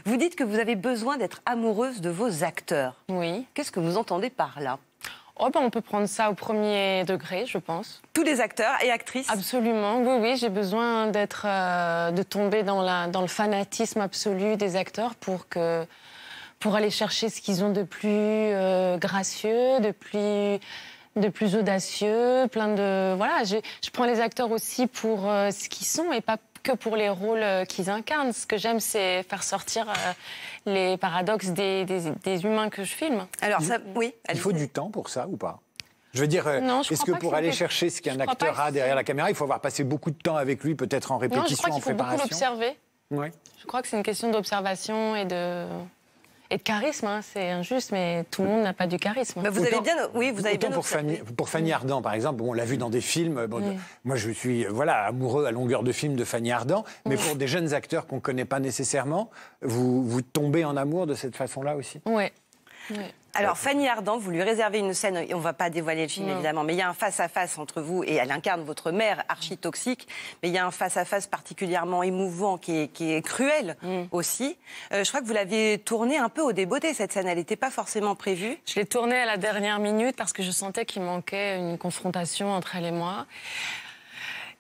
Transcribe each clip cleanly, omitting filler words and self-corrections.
Vous dites que vous avez besoin d'être amoureuse de vos acteurs. Oui. Qu'est-ce que vous entendez par là? Oh ben on peut prendre ça au premier degré, je pense. Tous les acteurs et actrices? Absolument, oui, oui. J'ai besoin de tomber dans le fanatisme absolu des acteurs pour aller chercher ce qu'ils ont de plus gracieux, de plus audacieux, plein de... Voilà, je prends les acteurs aussi pour ce qu'ils sont et pas que pour les rôles qu'ils incarnent. Ce que j'aime, c'est faire sortir les paradoxes des humains que je filme. Alors ça, oui. Il faut du temps pour ça ou pas? Je veux dire, est-ce que pour que aller chercher ce qu'un acteur a derrière la caméra, il faut avoir passé beaucoup de temps avec lui, peut-être en répétition, non, je crois en qu'il faut préparation? beaucoup l'observer. Oui. Je crois que c'est une question d'observation et de charisme, hein. C'est injuste, mais tout le monde n'a pas du charisme. Bah vous avez bien, oui, vous avez bien observé. Pour Fanny Ardant, par exemple, on l'a vu dans des films. Bon, oui. Moi, je suis amoureux à longueur de film de Fanny Ardant, mais pour des jeunes acteurs qu'on ne connaît pas nécessairement, vous tombez en amour de cette façon-là aussi? Oui. Alors, Fanny Ardant, vous lui réservez une scène, et on ne va pas dévoiler le film évidemment, mais il y a un face-à-face entre vous, et elle incarne votre mère archi-toxique, mais il y a un face-à-face particulièrement émouvant qui est cruel aussi. Je crois que vous l'aviez tournée un peu au débeauté, cette scène, elle n'était pas forcément prévue. Je l'ai tournée à la dernière minute parce que je sentais qu'il manquait une confrontation entre elle et moi.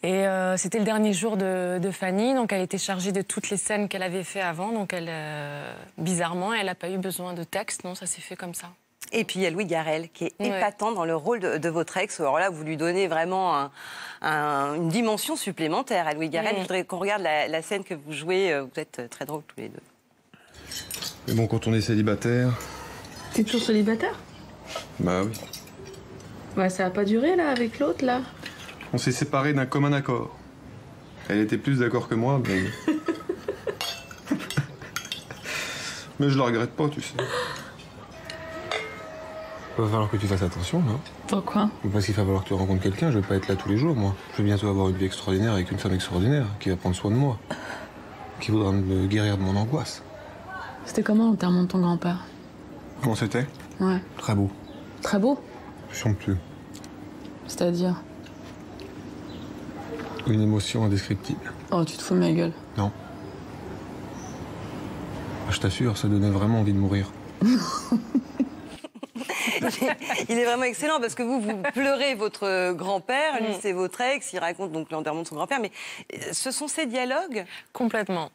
Et c'était le dernier jour de Fanny, donc elle était chargée de toutes les scènes qu'elle avait fait avant, donc bizarrement, elle n'a pas eu besoin de texte, non, ça s'est fait comme ça. Et puis il y a Louis Garrel, qui est épatant dans le rôle de votre ex. Alors là, vous lui donnez vraiment une dimension supplémentaire à Louis Garrel. Je voudrais qu'on regarde la scène que vous jouez. Vous êtes très drôles tous les deux. Mais bon, quand on est célibataire... T'es toujours célibataire? Bah oui. Ouais, ça a pas duré, là, avec l'autre, là? On s'est séparés d'un commun accord. Elle était plus d'accord que moi, mais... mais je la regrette pas, tu sais. Il va falloir que tu fasses attention, non? Pourquoi? Parce qu'il va falloir que tu rencontres quelqu'un, je vais pas être là tous les jours, moi. Je vais bientôt avoir une vie extraordinaire avec une femme extraordinaire, qui va prendre soin de moi. Qui voudra me guérir de mon angoisse. C'était comment l'enterrement de ton grand-père? Comment c'était? Ouais. Très beau. Très beau? Somptueux. C'est-à-dire? Une émotion indescriptible. Oh, tu te fous de ma gueule. Non. Je t'assure, ça donnait vraiment envie de mourir. Il est vraiment excellent parce que vous pleurez votre grand-père, lui c'est votre ex, il raconte donc l'enterrement de son grand-père, mais ce sont ces dialogues? Complètement.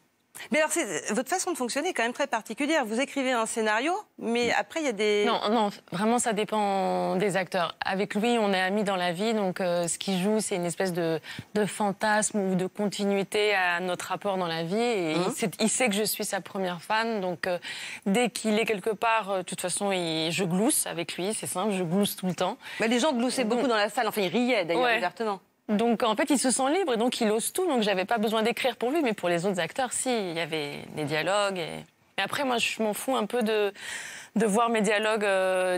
Mais alors, votre façon de fonctionner est quand même très particulière. Vous écrivez un scénario, mais après, il y a des... Non, vraiment, ça dépend des acteurs. Avec lui, on est amis dans la vie, donc ce qu'il joue, c'est une espèce de fantasme ou de continuité à notre rapport dans la vie. Et il sait que je suis sa première fan, donc dès qu'il est quelque part, de toute façon, je glousse avec lui, c'est simple, je glousse tout le temps. Mais les gens gloussaient beaucoup dans la salle, enfin, ils riaient d'ailleurs ouvertement. Donc en fait, il se sent libre et donc il ose tout. Donc j'avais pas besoin d'écrire pour lui, mais pour les autres acteurs, si, il y avait des dialogues. Et après, moi, je m'en fous un peu de voir mes dialogues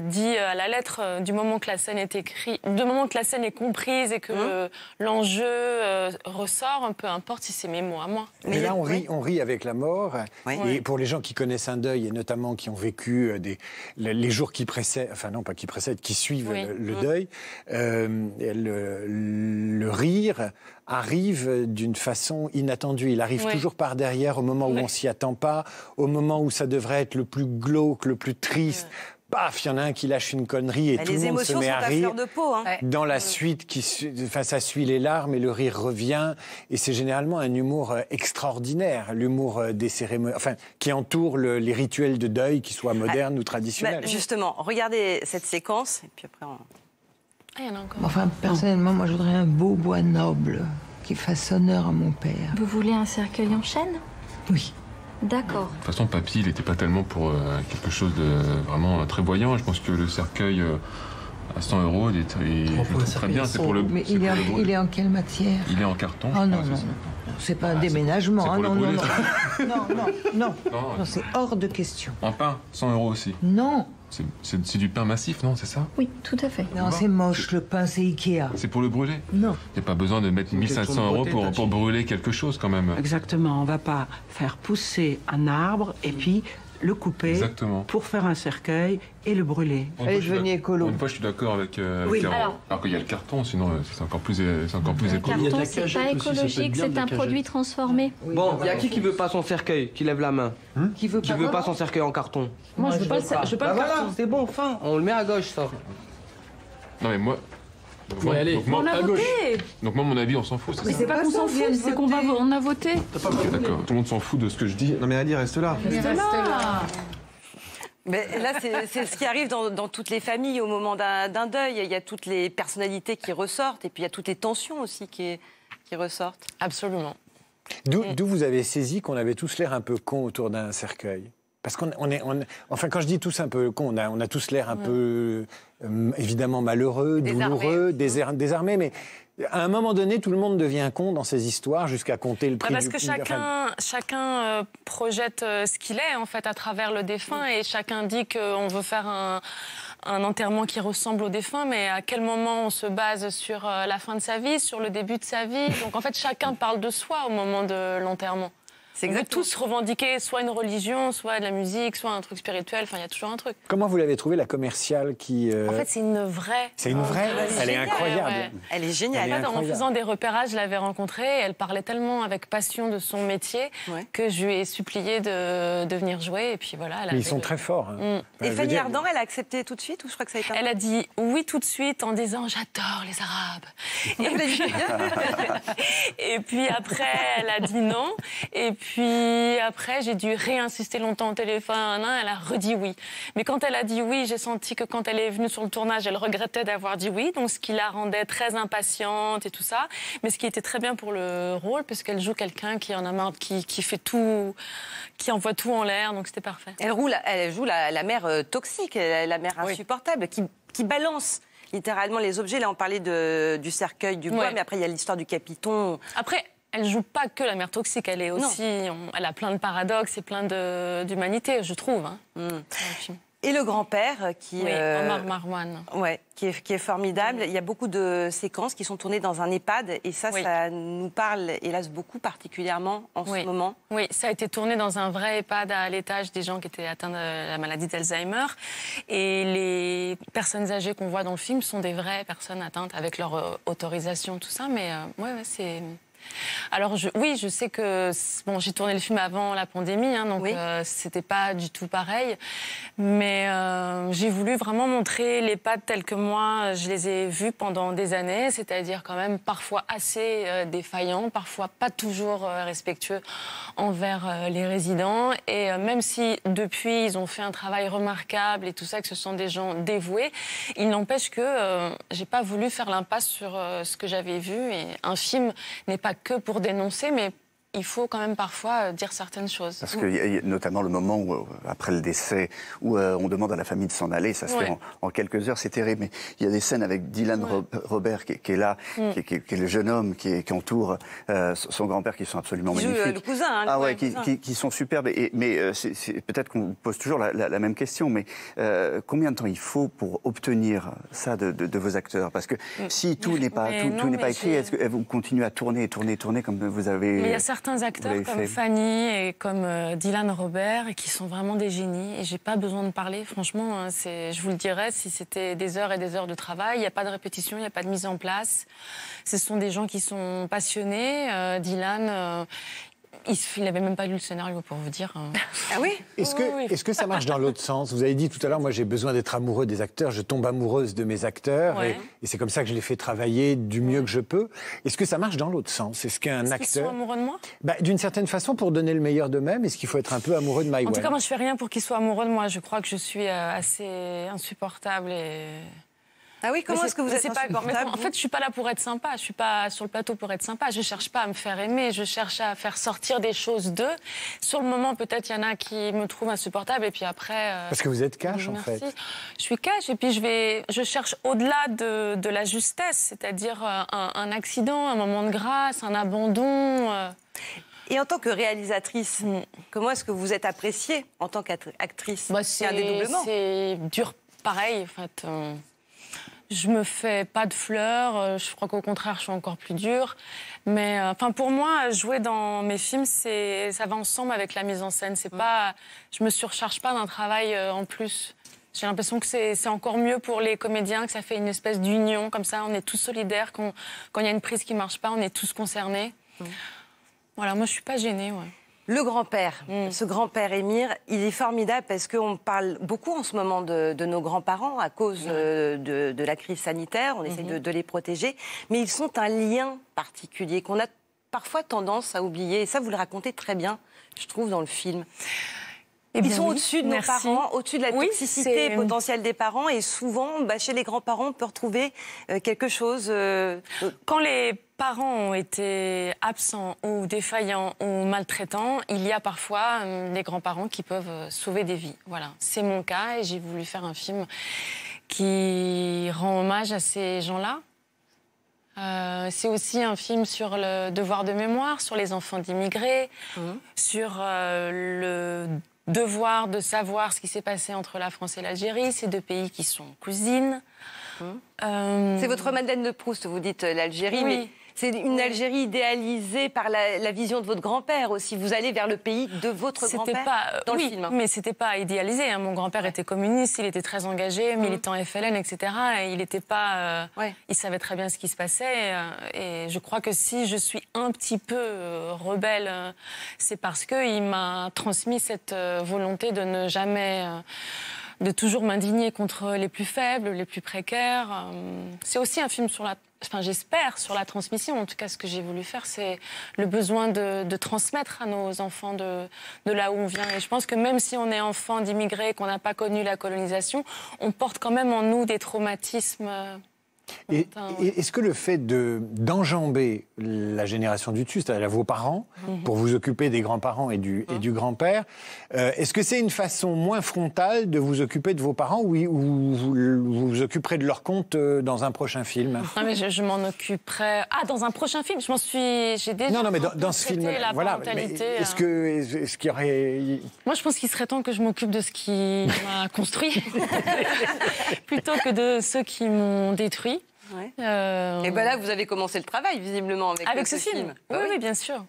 dits à la lettre du moment que la scène est écrite, du moment que la scène est comprise et que l'enjeu ressort, peu importe si c'est mes mots à moi. Mais là, on rit avec la mort. Et pour les gens qui connaissent un deuil, et notamment qui ont vécu les jours qui précèdent, enfin non, pas qui précèdent, qui suivent le deuil, le rire arrive d'une façon inattendue. Il arrive toujours par derrière, au moment où on s'y attend pas, au moment où ça devrait être le plus glauque, le plus triste. Paf, il y en a un qui lâche une connerie et tout le monde se met à rire. De peau, hein. Dans la suite, ça suit les larmes et le rire revient. Et c'est généralement un humour extraordinaire, l'humour des cérémonies, enfin, qui entoure les rituels de deuil, qu'ils soient modernes ou traditionnels. Justement, regardez cette séquence, et puis après Enfin, personnellement, moi, je voudrais un beau bois noble qui fasse honneur à mon père. Vous voulez un cercueil en chêne? Oui. D'accord. De toute façon, Papy, il n'était pas tellement pour quelque chose de vraiment très voyant. Je pense que le cercueil à 100 €, il est très bien. C'est pour le. Mais il est en quelle matière? Il est en carton. Oh non, non. C'est pas un déménagement. Hein, non, non, c'est hors de question. En pain, 100 € aussi. Non. C'est du pain massif, non? C'est ça? Oui, tout à fait. Non, c'est moche, le pain, c'est Ikea. C'est pour le brûler? Non. Il n'y a pas besoin de mettre 1500 € pour brûler quelque chose, quand même. Exactement, on va pas faire pousser un arbre et puis le couper Exactement. pour faire un cercueil et le brûler. Elle est devenue écolo. Une fois, je suis d'accord avec Oui. Caro. Alors qu'il y a le carton, sinon c'est encore plus écolo. Le carton, c'est pas écologique, c'est un produit transformé. Bon, il y a qui veut pas son cercueil, qui lève la main. Qui veut pas son cercueil en carton. Moi, je veux pas le Bah voilà, c'est bon, fin. On le met à gauche, ça. Non mais moi... Ouais, allez, donc, moi, on a à gauche. voté. Donc moi, mon avis, on s'en fout. Mais c'est pas qu'on s'en fout, c'est qu'on on a voté. Ok, d'accord. Tout le monde s'en fout de ce que je dis. Non mais Ali, reste là. Reste là. Mais là, c'est ce qui arrive dans toutes les familles au moment d'un deuil. Il y a toutes les personnalités qui ressortent et puis il y a toutes les tensions aussi qui ressortent. Absolument. D'où vous avez saisi qu'on avait tous l'air un peu cons autour d'un cercueil? Parce enfin, quand je dis tous un peu cons, on a tous l'air un peu, évidemment, malheureux, douloureux, désarmés, mais à un moment donné, tout le monde devient con dans ces histoires jusqu'à compter le prix Parce que chacun projette ce qu'il est, en fait, à travers le défunt, et chacun dit qu'on veut faire un enterrement qui ressemble au défunt, mais à quel moment on se base sur la fin de sa vie, sur le début de sa vie. Donc, en fait, chacun parle de soi au moment de l'enterrement. On veut tous revendiquer soit une religion, soit de la musique, soit un truc spirituel. Enfin, il y a toujours un truc. Comment vous l'avez trouvée, la commerciale qui... En fait, c'est une vraie. C'est une vraie. Elle est incroyable. Ouais. Elle est géniale. En faisant des repérages, je l'avais rencontrée. Elle parlait tellement avec passion de son métier que je lui ai supplié de venir jouer. Et puis voilà. Mais ils sont très forts. Hein. Et Fanny Ardant, elle a accepté tout de suite ou je crois que ça a été Elle a dit oui tout de suite en disant j'adore les Arabes. Et puis après, elle a dit non. Et puis après, j'ai dû réinsister longtemps au téléphone. Elle a redit oui. Mais quand elle a dit oui, j'ai senti que quand elle est venue sur le tournage, elle regrettait d'avoir dit oui. Donc ce qui la rendait très impatiente et tout ça. Mais ce qui était très bien pour le rôle, puisqu'elle joue quelqu'un qui en a marre, qui fait tout, qui envoie tout en l'air. Donc c'était parfait. Elle joue la mère toxique, la mère insupportable, qui balance littéralement les objets. Là, on parlait du cercueil, du bois, mais après, il y a l'histoire du capiton. Après, elle joue pas que la mère toxique, elle est aussi, elle a plein de paradoxes et plein d'humanité, je trouve. Et le grand-père qui Omar Marwan. Qui est formidable. Il y a beaucoup de séquences qui sont tournées dans un EHPAD et ça nous parle, hélas, beaucoup, particulièrement en ce moment. Oui, ça a été tourné dans un vrai EHPAD à l'étage des gens qui étaient atteints de la maladie d'Alzheimer. Et les personnes âgées qu'on voit dans le film sont des vraies personnes atteintes avec leur autorisation, tout ça. Mais c'est... Alors, je sais que... Bon, j'ai tourné le film avant la pandémie, donc c'était pas du tout pareil. Mais j'ai voulu vraiment montrer les l'EHPAD tels que moi, je les ai vus pendant des années, c'est-à-dire quand même parfois assez défaillants, parfois pas toujours respectueux envers les résidents. Et même si, depuis, ils ont fait un travail remarquable et tout ça, que ce sont des gens dévoués, il n'empêche que j'ai pas voulu faire l'impasse sur ce que j'avais vu. Et un film n'est pas que pour dénoncer, mais il faut quand même parfois dire certaines choses. Parce qu'il y a notamment le moment où, après le décès, où on demande à la famille de s'en aller, ça se fait en quelques heures, c'est terrible. Mais il y a des scènes avec Dylan Robert qui est là, qui est le jeune homme qui entoure son grand-père, qui sont absolument magnifiques. Le cousin, qui sont superbes. Mais peut-être qu'on vous pose toujours la même question, mais combien de temps il faut pour obtenir ça de vos acteurs? Parce que si tout n'est pas écrit, est-ce que vous continuez à tourner comme vous avez... Mais il y a certains acteurs comme Fanny et comme Dylan Robert qui sont vraiment des génies et j'ai pas besoin de parler, franchement, je vous le dirais, si c'était des heures et des heures de travail, il n'y a pas de répétition, il n'y a pas de mise en place. Ce sont des gens qui sont passionnés. Dylan... il n'avait même pas lu le scénario, pour vous dire. Ah oui? Est-ce que ça marche dans l'autre sens? Vous avez dit tout à l'heure, moi j'ai besoin d'être amoureux des acteurs, je tombe amoureuse de mes acteurs, et c'est comme ça que je les fais travailler du mieux que je peux. Est-ce que ça marche dans l'autre sens? Est-ce qu'un acteur... qu'ils sont amoureux de moi? D'une certaine façon, pour donner le meilleur d'eux-mêmes, est-ce qu'il faut être un peu amoureux de Maïwenn? En tout cas, moi je fais rien pour qu'ils soient amoureux de moi. Je crois que je suis assez insupportable et... Ah oui, comment est-ce que vous êtes insupportable? En fait, je suis pas là pour être sympa. Je suis pas sur le plateau pour être sympa. Je cherche pas à me faire aimer. Je cherche à faire sortir des choses d'eux. Sur le moment, peut-être, il y en a qui me trouvent insupportable. Et puis après... Parce que vous êtes cash, en fait. Je suis cash. Et puis, je cherche au-delà de la justesse. C'est-à-dire un accident, un moment de grâce, un abandon... Et en tant que réalisatrice, comment est-ce que vous êtes appréciée en tant qu'actrice? C'est un dédoublement. C'est dur, pareil, en fait... Je me fais pas de fleurs. Je crois qu'au contraire, je suis encore plus dure. Mais pour moi, jouer dans mes films, ça va ensemble avec la mise en scène. C'est pas, je me surcharge pas d'un travail en plus. J'ai l'impression que c'est encore mieux pour les comédiens, que ça fait une espèce d'union. Comme ça, on est tous solidaires. Quand il y a une prise qui marche pas, on est tous concernés. Voilà, moi, je suis pas gênée. Ouais. Le grand-père, ce grand-père Émir, il est formidable parce qu'on parle beaucoup en ce moment de nos grands-parents à cause de la crise sanitaire. On essaie de les protéger. Mais ils sont un lien particulier qu'on a parfois tendance à oublier. Et ça, vous le racontez très bien, je trouve, dans le film. Ils sont au-dessus de nos parents, au-dessus de la toxicité potentielle des parents. Et souvent, chez les grands-parents, on peut retrouver quelque chose... Quand les parents ont été absents ou défaillants ou maltraitants, il y a parfois des grands-parents qui peuvent sauver des vies. Voilà, c'est mon cas et j'ai voulu faire un film qui rend hommage à ces gens-là. C'est aussi un film sur le devoir de mémoire, sur les enfants d'immigrés, sur le devoir de savoir ce qui s'est passé entre la France et l'Algérie, ces deux pays qui sont cousines. C'est votre Madeleine de Proust, vous dites l'Algérie, mais c'est une Algérie idéalisée par la vision de votre grand-père aussi. Vous allez vers le pays de votre grand-père dans le film. Mais c'était pas idéalisé. Hein. Mon grand-père était communiste, il était très engagé, militant FLN, etc. Et il était pas... Il savait très bien ce qui se passait. Et je crois que si je suis un petit peu rebelle, c'est parce qu'il m'a transmis cette volonté de ne jamais... de toujours m'indigner contre les plus faibles, les plus précaires. C'est aussi un film sur la... Enfin, j'espère, sur la transmission. En tout cas, ce que j'ai voulu faire, c'est le besoin de transmettre à nos enfants de là où on vient. Et je pense que même si on est enfant d'immigrés, qu'on n'a pas connu la colonisation, on porte quand même en nous des traumatismes... Et est-ce que le fait d'enjamber la génération du dessus, c'est-à-dire vos parents, pour vous occuper des grands-parents et du grand-père, est-ce que c'est une façon moins frontale de vous occuper de vos parents ou vous vous occuperez de leur compte dans un prochain film? Non, mais je m'en occuperai... Ah, dans un prochain film? J'ai déjà... Non, mais dans ce film, voilà. Est-ce qu'il y aurait... Moi, je pense qu'il serait temps que je m'occupe de ce qui m'a construit, plutôt que de ceux qui m'ont détruit. Et là, vous avez commencé le travail, visiblement, avec ce film. Oui, bien sûr.